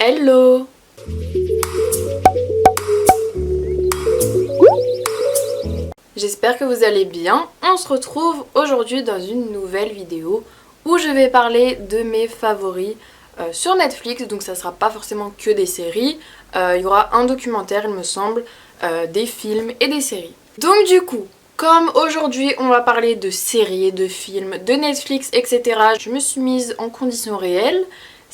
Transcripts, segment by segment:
Hello! J'espère que vous allez bien. On se retrouve aujourd'hui dans une nouvelle vidéo où je vais parler de mes favoris sur Netflix. Donc ça sera pas forcément que des séries. Il y aura un documentaire, il me semble, des films et des séries. Donc du coup, comme aujourd'hui on va parler de séries, de films, de Netflix, etc. Je me suis mise en conditions réelles.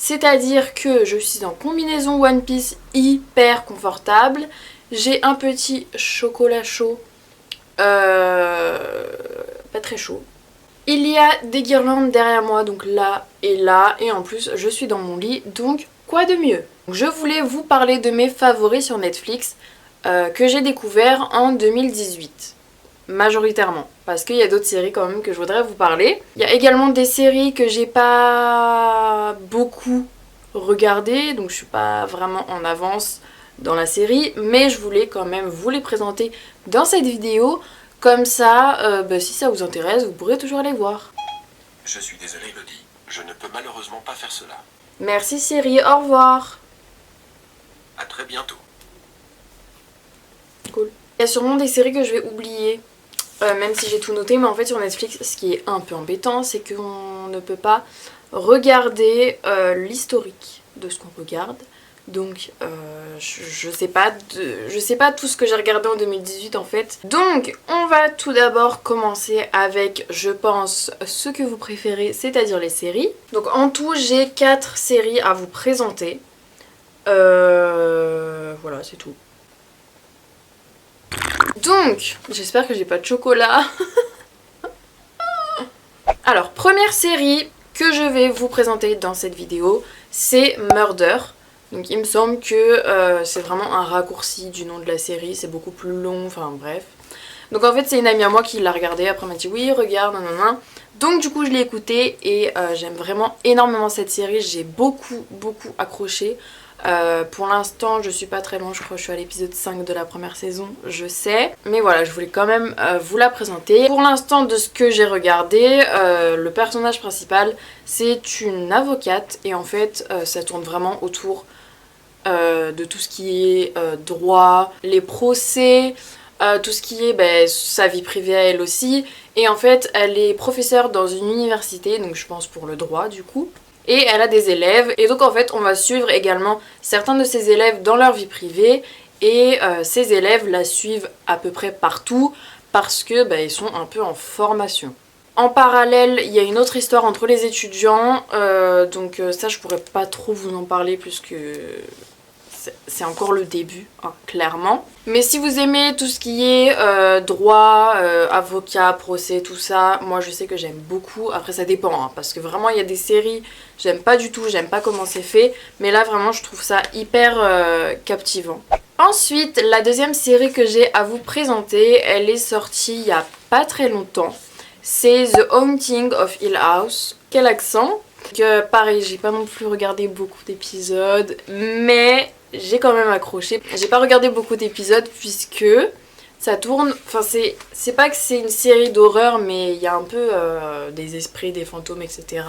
C'est-à-dire que je suis en combinaison One Piece hyper confortable. J'ai un petit chocolat chaud. Pas très chaud. Il y a des guirlandes derrière moi, donc là et là. Et en plus, je suis dans mon lit, donc quoi de mieux? Je voulais vous parler de mes favoris sur Netflix que j'ai découvert en 2018. Majoritairement, parce qu'il y a d'autres séries quand même que je voudrais vous parler. Il y a également des séries que j'ai pas beaucoup regardées, donc je suis pas vraiment en avance dans la série, mais je voulais quand même vous les présenter dans cette vidéo, comme ça, si ça vous intéresse, vous pourrez toujours les voir. Je suis désolée, Elodie, je ne peux malheureusement pas faire cela. Merci Siri, au revoir. À très bientôt. Cool. Il y a sûrement des séries que je vais oublier. Même si j'ai tout noté, mais en fait sur Netflix, ce qui est un peu embêtant, c'est qu'on ne peut pas regarder l'historique de ce qu'on regarde. Donc je sais pas tout ce que j'ai regardé en 2018 en fait. Donc on va tout d'abord commencer avec, je pense, ce que vous préférez, c'est-à-dire les séries. Donc en tout, j'ai 4 séries à vous présenter. Voilà, c'est tout. Donc, j'espère que j'ai pas de chocolat. Alors, première série que je vais vous présenter dans cette vidéo, c'est Murder. Donc il me semble que c'est vraiment un raccourci du nom de la série, c'est beaucoup plus long, enfin bref. Donc en fait c'est une amie à moi qui l'a regardé, après elle m'a dit oui regarde, nanana. Donc du coup je l'ai écoutée et j'aime vraiment énormément cette série, j'ai beaucoup accroché. Pour l'instant je suis pas très loin, je crois que je suis à l'épisode 5 de la première saison, je sais. Mais voilà, je voulais quand même vous la présenter. Pour l'instant de ce que j'ai regardé, le personnage principal c'est une avocate et en fait ça tourne vraiment autour de tout ce qui est droit, les procès, tout ce qui est sa vie privée à elle aussi. Et en fait elle est professeure dans une université, donc je pense pour le droit du coup. Et elle a des élèves, et donc en fait on va suivre également certains de ses élèves dans leur vie privée, et ces élèves la suivent à peu près partout parce que ils sont un peu en formation. En parallèle, il y a une autre histoire entre les étudiants, donc ça je pourrais pas trop vous en parler puisque c'est encore le début, hein, clairement. Mais si vous aimez tout ce qui est droit, avocat, procès, tout ça, moi je sais que j'aime beaucoup. Après ça dépend, hein, parce que vraiment il y a des séries, j'aime pas du tout, j'aime pas comment c'est fait. Mais là vraiment je trouve ça hyper captivant. Ensuite, la deuxième série que j'ai à vous présenter, elle est sortie il y a pas très longtemps. C'est The Haunting of Hill House. Quel accent! Pareil, j'ai pas non plus regardé beaucoup d'épisodes, mais j'ai quand même accroché. J'ai pas regardé beaucoup d'épisodes puisque ça tourne, enfin c'est pas que c'est une série d'horreur, mais il y a un peu des esprits, des fantômes, etc.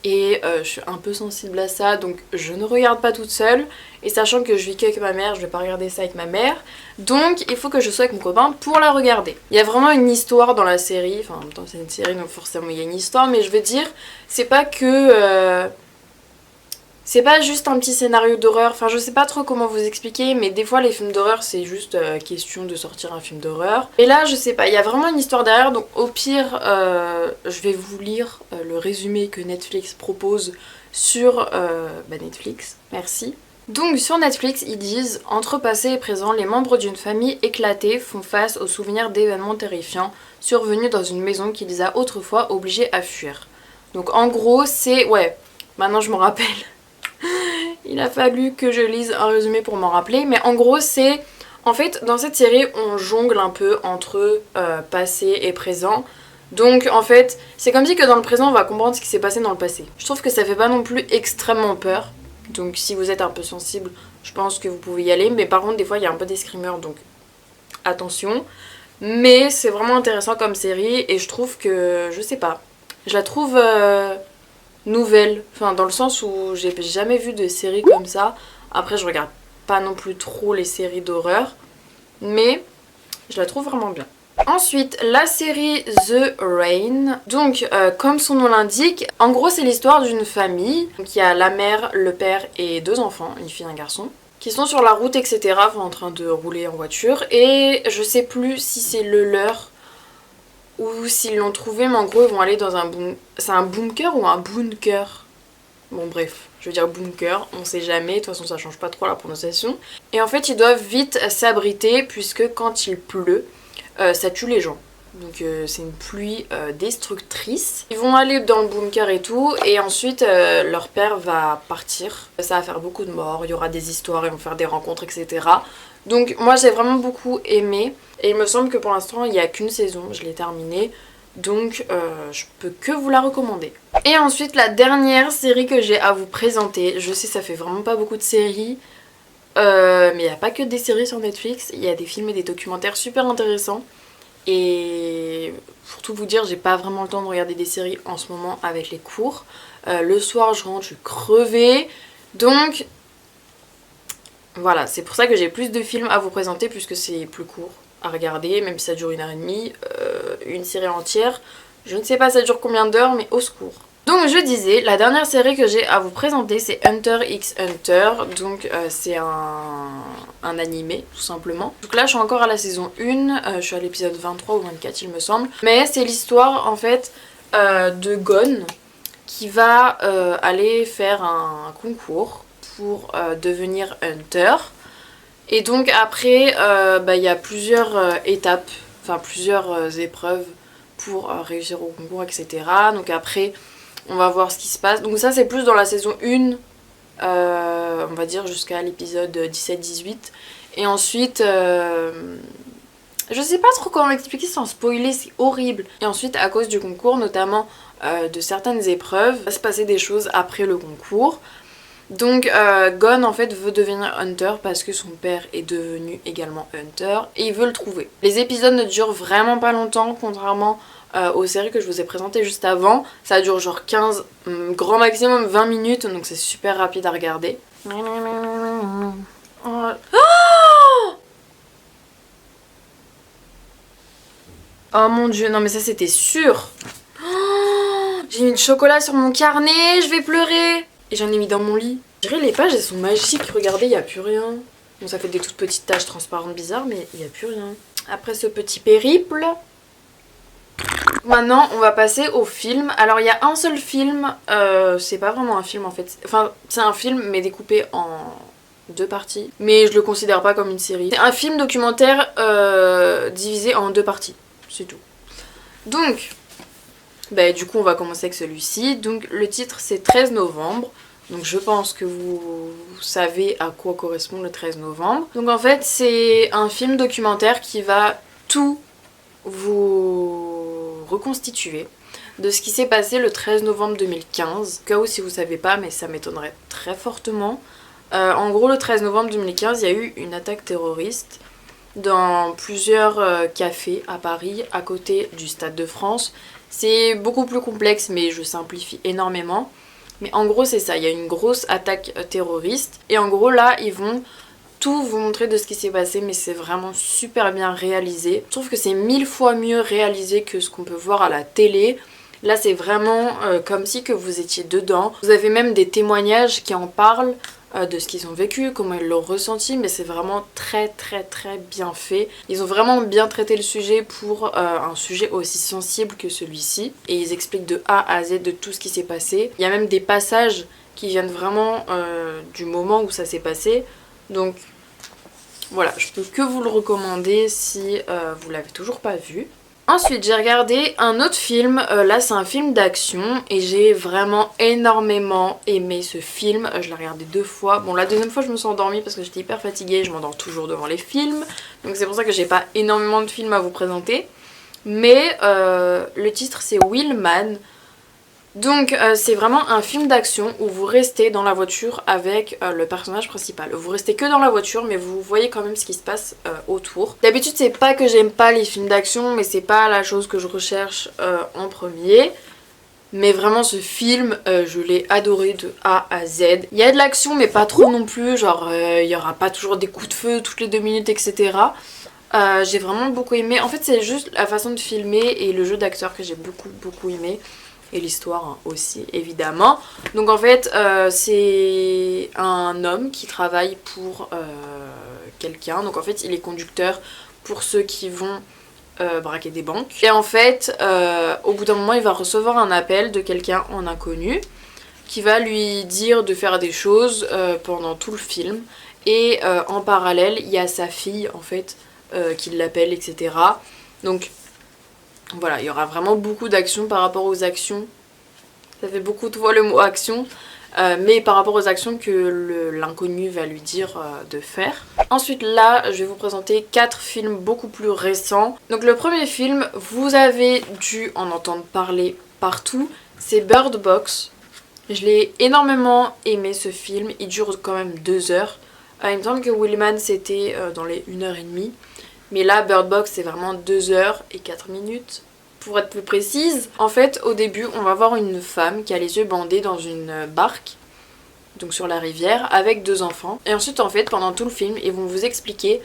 Et je suis un peu sensible à ça, donc je ne regarde pas toute seule. Et sachant que je vis qu'avec ma mère, je vais pas regarder ça avec ma mère. Donc il faut que je sois avec mon copain pour la regarder. Il y a vraiment une histoire dans la série, enfin en même temps c'est une série donc forcément il y a une histoire, mais je veux dire, c'est pas que... c'est pas juste un petit scénario d'horreur, enfin je sais pas trop comment vous expliquer, mais des fois les films d'horreur c'est juste question de sortir un film d'horreur. Et là je sais pas, il y a vraiment une histoire derrière, donc au pire je vais vous lire le résumé que Netflix propose sur Netflix, merci. Donc sur Netflix ils disent: entre passé et présent, les membres d'une famille éclatée font face aux souvenirs d'événements terrifiants survenus dans une maison qui les a autrefois obligés à fuir. Donc en gros c'est... ouais, maintenant je me rappelle. Il a fallu que je lise un résumé pour m'en rappeler, mais en gros c'est... en fait dans cette série on jongle un peu entre passé et présent. Donc en fait c'est comme si que dans le présent on va comprendre ce qui s'est passé dans le passé. Je trouve que ça fait pas non plus extrêmement peur. Donc si vous êtes un peu sensible, je pense que vous pouvez y aller. Mais par contre des fois il y a un peu des screamers, donc attention. Mais c'est vraiment intéressant comme série et je trouve que... je sais pas. Je la trouve... nouvelle. Enfin, dans le sens où j'ai jamais vu de série comme ça. Après, je regarde pas non plus trop les séries d'horreur. Mais je la trouve vraiment bien. Ensuite, la série The Rain. Donc, comme son nom l'indique, en gros, c'est l'histoire d'une famille. Donc, il y a la mère, le père et 2 enfants, une fille et un garçon, qui sont sur la route, etc. Enfin, en train de rouler en voiture. Et je sais plus si c'est le leur ou s'ils l'ont trouvé, mais en gros, ils vont aller dans un c'est un bunker ou un bunker? Bon, bref, je veux dire bunker, on sait jamais, de toute façon, ça change pas trop la prononciation. Et en fait, ils doivent vite s'abriter, puisque quand il pleut, ça tue les gens. Donc c'est une pluie destructrice. Ils vont aller dans le bunker et tout, et ensuite leur père va partir. Ça va faire beaucoup de morts, il y aura des histoires, ils vont faire des rencontres, etc. Donc moi j'ai vraiment beaucoup aimé, et il me semble que pour l'instant il n'y a qu'une saison, je l'ai terminée. Donc je peux que vous la recommander. Et ensuite la dernière série que j'ai à vous présenter, je sais ça fait vraiment pas beaucoup de séries, mais il n'y a pas que des séries sur Netflix, il y a des films et des documentaires super intéressants. Et pour tout vous dire, j'ai pas vraiment le temps de regarder des séries en ce moment avec les cours. Le soir je rentre, je suis crevée. Donc voilà, c'est pour ça que j'ai plus de films à vous présenter puisque c'est plus court à regarder, même si ça dure 1h30. Une série entière, je ne sais pas ça dure combien d'heures, mais au secours. Donc je disais, la dernière série que j'ai à vous présenter c'est Hunter x Hunter, donc c'est un animé tout simplement. Donc là je suis encore à la saison 1, je suis à l'épisode 23 ou 24 il me semble. Mais c'est l'histoire en fait de Gon qui va aller faire un concours pour devenir Hunter. Et donc après il y a plusieurs étapes, enfin plusieurs épreuves pour réussir au concours, etc. Donc après on va voir ce qui se passe. Donc ça c'est plus dans la saison 1, on va dire jusqu'à l'épisode 17-18. Et ensuite, je sais pas trop comment expliquer sans spoiler, c'est horrible. Et ensuite à cause du concours, notamment de certaines épreuves, il va se passer des choses après le concours. Donc Gon en fait veut devenir Hunter parce que son père est devenu également Hunter et il veut le trouver. Les épisodes ne durent vraiment pas longtemps, contrairement aux séries que je vous ai présentées juste avant. Ça dure genre 15, grand maximum 20 minutes, donc c'est super rapide à regarder. Oh mon dieu, non mais ça c'était sûr. J'ai mis du chocolat sur mon carnet, je vais pleurer. Et j'en ai mis dans mon lit. Je dirais les pages elles sont magiques, regardez, il n'y a plus rien. Bon ça fait des toutes petites taches transparentes bizarres, mais il n'y a plus rien. Après ce petit périple, maintenant on va passer au film. Alors il y a un seul film, c'est pas vraiment un film en fait. Enfin c'est un film mais découpé en 2 parties. Mais je le considère pas comme une série. C'est un film documentaire divisé en 2 parties, c'est tout. Donc, du coup on va commencer avec celui-ci. Donc le titre c'est 13 novembre. Donc je pense que vous savez à quoi correspond le 13 novembre. Donc en fait c'est un film documentaire qui va tout vous reconstituer de ce qui s'est passé le 13 novembre 2015. Au cas où si vous savez pas, mais ça m'étonnerait très fortement. En gros le 13 novembre 2015 il y a eu une attaque terroriste dans plusieurs cafés à Paris à côté du Stade de France. C'est beaucoup plus complexe mais je simplifie énormément. Mais en gros c'est ça, il y a une grosse attaque terroriste et en gros là ils vont tout vous montrer de ce qui s'est passé, mais c'est vraiment super bien réalisé. Je trouve que c'est 1000 fois mieux réalisé que ce qu'on peut voir à la télé. Là c'est vraiment comme si que vous étiez dedans. Vous avez même des témoignages qui en parlent de ce qu'ils ont vécu, comment ils l'ont ressenti, mais c'est vraiment très bien fait. Ils ont vraiment bien traité le sujet pour un sujet aussi sensible que celui-ci. Et ils expliquent de A à Z de tout ce qui s'est passé. Il y a même des passages qui viennent vraiment du moment où ça s'est passé. Donc voilà, je peux que vous le recommander si vous l'avez toujours pas vu. Ensuite j'ai regardé un autre film, là c'est un film d'action et j'ai vraiment énormément aimé ce film. Je l'ai regardé 2 fois, bon la deuxième fois je me suis endormie parce que j'étais hyper fatiguée, je m'endors toujours devant les films. Donc c'est pour ça que j'ai pas énormément de films à vous présenter. Mais le titre c'est Wheelman. Donc c'est vraiment un film d'action où vous restez dans la voiture avec le personnage principal. Vous restez que dans la voiture mais vous voyez quand même ce qui se passe autour. D'habitude c'est pas que j'aime pas les films d'action mais c'est pas la chose que je recherche en premier. Mais vraiment ce film, je l'ai adoré de A à Z. Il y a de l'action mais pas trop non plus, genre il y aura pas toujours des coups de feu toutes les 2 minutes etc. J'ai vraiment beaucoup aimé. En fait c'est juste la façon de filmer et le jeu d'acteur que j'ai beaucoup aimé. Et l'histoire hein, aussi évidemment. Donc en fait c'est un homme qui travaille pour quelqu'un. Donc en fait il est conducteur pour ceux qui vont braquer des banques. Et en fait au bout d'un moment il va recevoir un appel de quelqu'un en inconnu qui va lui dire de faire des choses pendant tout le film. Et en parallèle il y a sa fille en fait qui l'appelle etc. Donc voilà, il y aura vraiment beaucoup d'actions par rapport aux actions. Ça fait beaucoup de fois le mot action. Mais par rapport aux actions que l'inconnu va lui dire de faire. Ensuite là, je vais vous présenter 4 films beaucoup plus récents. Donc le premier film, vous avez dû en entendre parler partout, c'est Bird Box. Je l'ai énormément aimé ce film, il dure quand même 2 heures. Il me semble que Willman c'était dans les 1h30. Mais là, Bird Box, c'est vraiment 2 heures et 4 minutes, pour être plus précise. En fait, au début, on va voir une femme qui a les yeux bandés dans une barque, donc sur la rivière, avec 2 enfants. Et ensuite, en fait, pendant tout le film, ils vont vous expliquer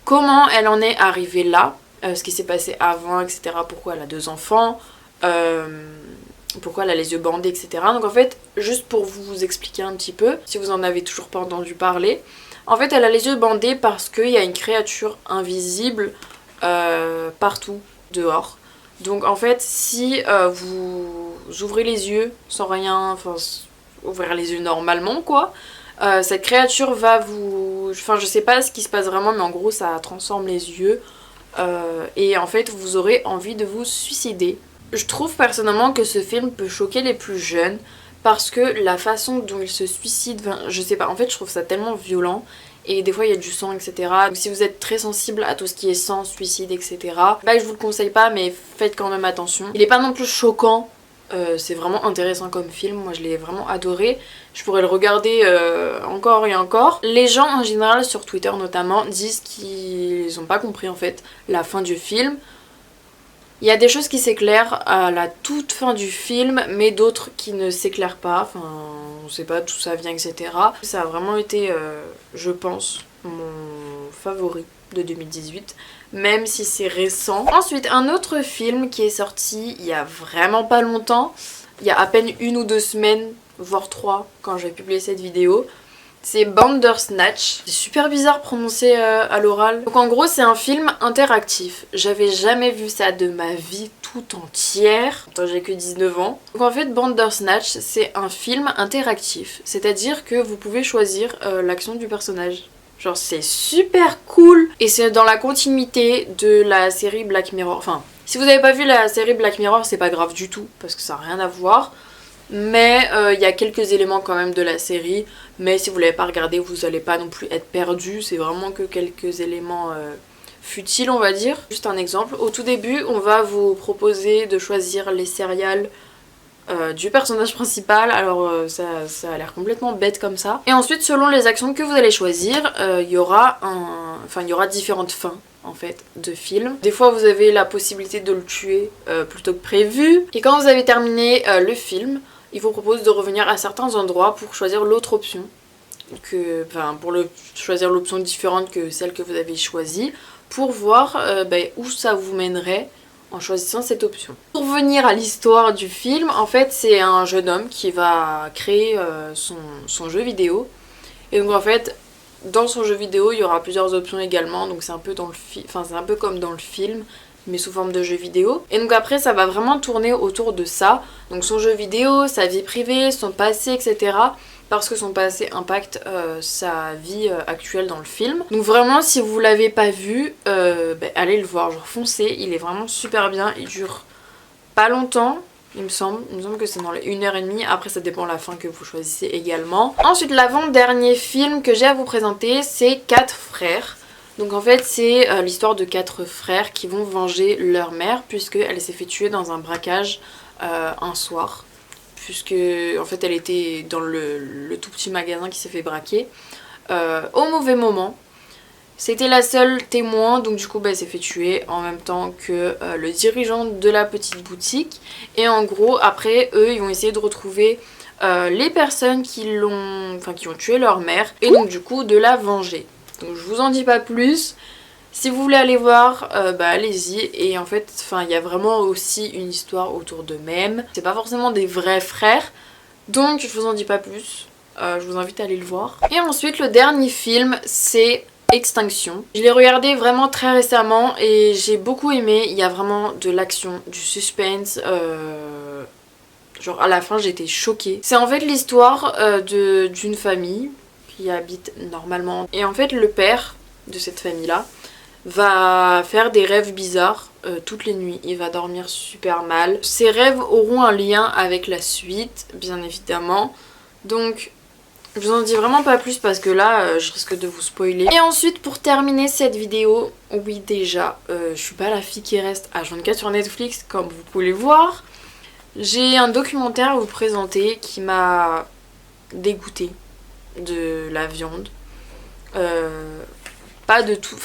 comment elle en est arrivée là, ce qui s'est passé avant, etc. Pourquoi elle a 2 enfants, pourquoi elle a les yeux bandés, etc. Donc en fait, juste pour vous expliquer un petit peu, si vous en avez toujours pas entendu parler, en fait, elle a les yeux bandés parce qu'il y a une créature invisible partout dehors. Donc en fait, si vous ouvrez les yeux sans rien, enfin ouvrir les yeux normalement quoi, cette créature va vous... Enfin je sais pas ce qui se passe vraiment, mais en gros ça transforme les yeux et en fait vous aurez envie de vous suicider. Je trouve personnellement que ce film peut choquer les plus jeunes parce que la façon dont il se suicide, enfin, je sais pas, en fait je trouve ça tellement violent et des fois il y a du sang etc. Donc si vous êtes très sensible à tout ce qui est sang, suicide etc. Bah je vous le conseille pas mais faites quand même attention. Il est pas non plus choquant, c'est vraiment intéressant comme film, moi je l'ai vraiment adoré. Je pourrais le regarder encore et encore. Les gens en général sur Twitter notamment disent qu'ils ont pas compris en fait la fin du film. Il y a des choses qui s'éclairent à la toute fin du film, mais d'autres qui ne s'éclairent pas. Enfin, on sait pas d'où ça vient, etc. Ça a vraiment été, je pense, mon favori de 2018, même si c'est récent. Ensuite, un autre film qui est sorti il y a vraiment pas longtemps, il y a à peine 1 ou 2 semaines, voire 3, quand j'ai publié cette vidéo. C'est Bandersnatch. C'est super bizarre prononcé à l'oral. Donc en gros c'est un film interactif. J'avais jamais vu ça de ma vie tout entière. Pourtant j'ai que 19 ans. Donc en fait Bandersnatch c'est un film interactif. C'est-à-dire que vous pouvez choisir l'action du personnage. Genre c'est super cool. Et c'est dans la continuité de la série Black Mirror. Enfin, si vous n'avez pas vu la série Black Mirror c'est pas grave du tout. Parce que ça n'a rien à voir. Mais il y a quelques éléments quand même de la série. Mais si vous l'avez pas regardé, vous allez pas non plus être perdu. C'est vraiment que quelques éléments futiles, on va dire. Juste un exemple. Au tout début, on va vous proposer de choisir les céréales du personnage principal. Alors ça a l'air complètement bête comme ça. Et ensuite, selon les actions que vous allez choisir, il y aura différentes fins en fait de film. Des fois vous avez la possibilité de le tuer plutôt que prévu. Et quand vous avez terminé le film, il vous propose de revenir à certains endroits pour choisir l'autre option. Choisir l'option différente que celle que vous avez choisie pour voir où ça vous mènerait en choisissant cette option. Pour venir à l'histoire du film, en fait c'est un jeune homme qui va créer son jeu vidéo. Et donc en fait dans son jeu vidéo il y aura plusieurs options également, donc c'est un peu c'est un peu comme dans le film mais sous forme de jeu vidéo. Et donc après ça va vraiment tourner autour de ça, donc son jeu vidéo, sa vie privée, son passé etc. Parce que son passé impacte sa vie actuelle dans le film. Donc vraiment si vous l'avez pas vu, allez le voir, genre foncez, il est vraiment super bien, il dure pas longtemps. Il me semble que c'est dans les 1h30, après ça dépend de la fin que vous choisissez également. Ensuite l'avant-dernier film que j'ai à vous présenter c'est 4 frères. Donc en fait c'est l'histoire de 4 frères qui vont venger leur mère puisqu'elle s'est fait tuer dans un braquage un soir. Puisque en fait elle était dans le tout petit magasin qui s'est fait braquer au mauvais moment. C'était la seule témoin, donc du coup elle s'est fait tuer en même temps que le dirigeant de la petite boutique. Et en gros après eux ils vont essayer de retrouver les personnes qui ont tué leur mère et donc du coup de la venger. Donc je vous en dis pas plus. Si vous voulez aller voir, allez-y. Et en fait, il y a vraiment aussi une histoire autour d'eux-mêmes. C'est pas forcément des vrais frères, donc je vous en dis pas plus. Je vous invite à aller le voir. Et ensuite, le dernier film, c'est Extinction. Je l'ai regardé vraiment très récemment et j'ai beaucoup aimé. Il y a vraiment de l'action, du suspense. Genre à la fin, j'étais choquée. C'est en fait l'histoire d'une famille qui habite normalement. Et en fait, le père de cette famille-là va faire des rêves bizarres toutes les nuits. Il va dormir super mal. Ces rêves auront un lien avec la suite, bien évidemment. Donc, je vous en dis vraiment pas plus parce que là, je risque de vous spoiler. Et ensuite, pour terminer cette vidéo, oui déjà, je suis pas la fille qui reste H24 sur Netflix, comme vous pouvez le voir. J'ai un documentaire à vous présenter qui m'a dégoûtée de la viande. Pas de tout,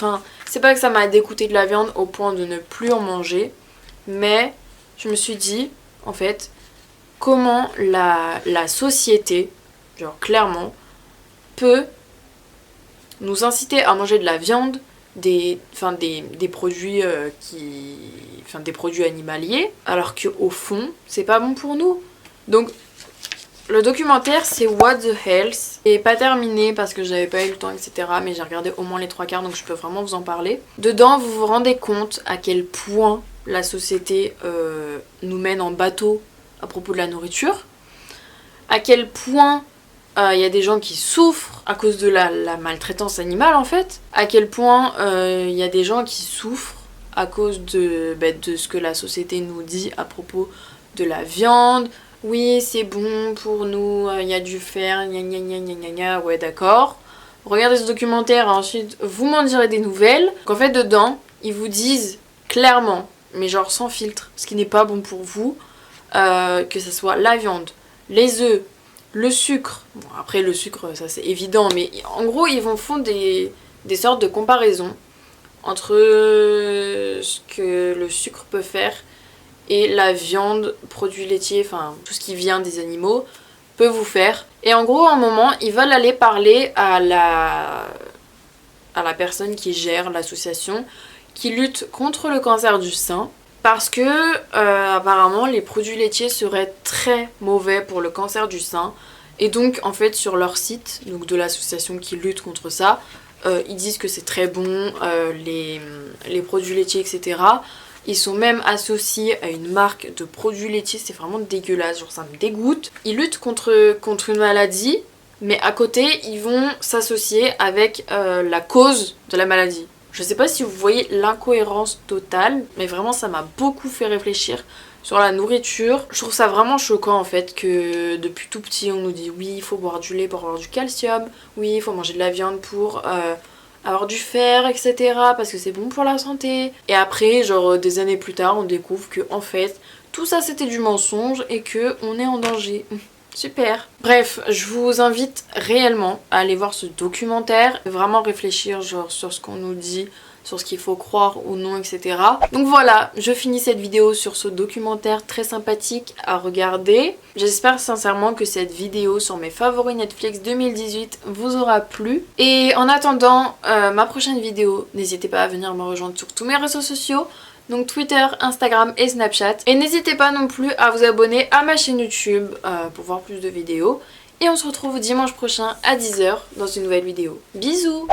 c'est pas que ça m'a dégoûté de la viande au point de ne plus en manger, mais je me suis dit, en fait, comment la société, genre clairement, peut nous inciter à manger de la viande, des produits des produits animaliers, alors qu'au fond, c'est pas bon pour nous. Donc, le documentaire c'est What the Health, et pas terminé parce que j'avais pas eu le temps etc, mais j'ai regardé au moins les 3/4 donc je peux vraiment vous en parler. Dedans vous vous rendez compte à quel point la société nous mène en bateau à propos de la nourriture, à quel point il y a des gens qui souffrent à cause de la maltraitance animale en fait, à quel point il y a des gens qui souffrent à cause de ce que la société nous dit à propos de la viande. Oui, c'est bon pour nous, il y a du fer, gna gna gna gna gna gna, ouais d'accord. Regardez ce documentaire et ensuite vous m'en direz des nouvelles. Qu'en fait dedans, ils vous disent clairement, mais genre sans filtre, ce qui n'est pas bon pour vous, que ce soit la viande, les œufs, le sucre. Bon après le sucre ça c'est évident, mais en gros ils font des sortes de comparaisons entre ce que le sucre peut faire et la viande, produits laitiers, tout ce qui vient des animaux peut vous faire. Et en gros à un moment ils veulent aller parler à la personne qui gère l'association qui lutte contre le cancer du sein parce que apparemment les produits laitiers seraient très mauvais pour le cancer du sein. Et donc en fait sur leur site, donc de l'association qui lutte contre ça, ils disent que c'est très bon, les produits laitiers etc. Ils sont même associés à une marque de produits laitiers, c'est vraiment dégueulasse, genre ça me dégoûte. Ils luttent contre une maladie, mais à côté ils vont s'associer avec la cause de la maladie. Je sais pas si vous voyez l'incohérence totale, mais vraiment ça m'a beaucoup fait réfléchir sur la nourriture. Je trouve ça vraiment choquant en fait que depuis tout petit on nous dit oui il faut boire du lait pour avoir du calcium, oui il faut manger de la viande pour avoir du fer etc parce que c'est bon pour la santé. Et après genre des années plus tard on découvre que en fait tout ça c'était du mensonge et que on est en danger. Super. Bref, je vous invite réellement à aller voir ce documentaire, vraiment réfléchir genre sur ce qu'on nous dit, sur ce qu'il faut croire ou non, etc. Donc voilà, je finis cette vidéo sur ce documentaire très sympathique à regarder. J'espère sincèrement que cette vidéo sur mes favoris Netflix 2018 vous aura plu. Et en attendant ma prochaine vidéo, n'hésitez pas à venir me rejoindre sur tous mes réseaux sociaux. Donc Twitter, Instagram et Snapchat. Et n'hésitez pas non plus à vous abonner à ma chaîne YouTube pour voir plus de vidéos. Et on se retrouve dimanche prochain à 10 h dans une nouvelle vidéo. Bisous!